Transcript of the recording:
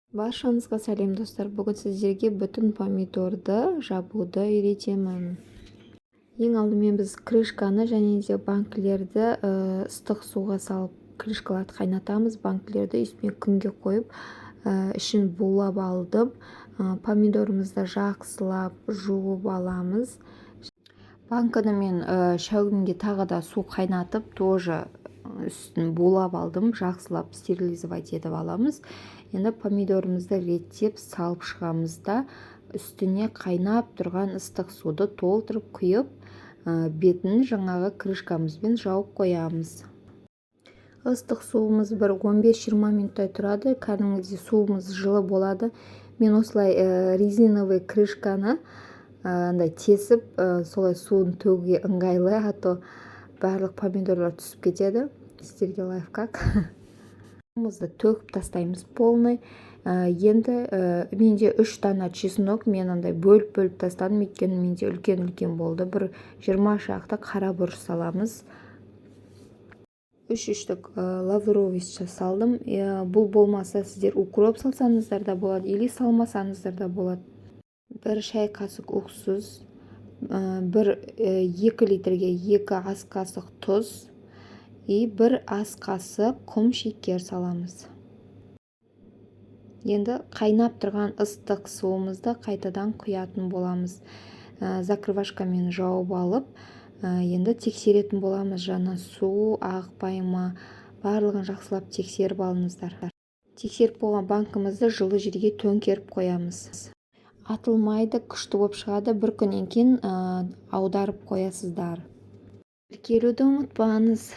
Баршаңызға сәлем достар. Бүгін сіздерге бүтін помидорды жабуды үйретемін. Ең алдымен біз крышканы және де банкілерді ыстық суға салып крышкаларды қайнатамыз. Банкілерді үстіне күнге қойып ішін булап алдым. Помидорымызды жақсылап жуып аламыз. Банканы мен шәугімге тағы да су қайнатып, тоже үстін булап алдым. Жақсылап стерилизовать етіп аламыз. Енді помидорымызды реттеп салып шығамыз да, үстіне қайнап тұрған ыстық суды толтырып құйып, бетін жаңағы крышкамызбен жауып қоямыз. Ыстық суымыз бір 15-20 минуттай тұрады. Кәдімгідей суымыз жылы болады. Мен осылай резиновый крышканы тесіп, солай суын төгуге ыңғайлы, а то барлық помидорлар түсіп кетеді. Сіздерге лайфхак. Суымызды төгіп тастаймыз полный. Енді менде 3 дана чеснок, мен бөліп тастадым, өйткені менде үлкен болды. Бір 20 шақты қара бұрыш саламыз. 3 штук лавровый салдым. Бұл болмаса сіздер укроп салсаңыздар да болады, или салмасаңыздар да болады. 1 шай қасық уксус, 2 литрге 2 ас қасық тұз и 1 ас қасық құм шекер саламыз. Енді қайнап тұрған ыстық суымызды қайтадан құятын боламыз. Закрывашкамен жауып алып, енді тексеретін боламыз. Жаңа су ағыпай ма, барлығын жақсылап тексеріп алыңыздар. Тексеріп болған банкымызды жылы жерге төңкеріп қоямыз. Атылмайды, күшті болып шығады. Бір күннен кейін аударып қоясыздар. Тіркелуді ұмытпаңыз.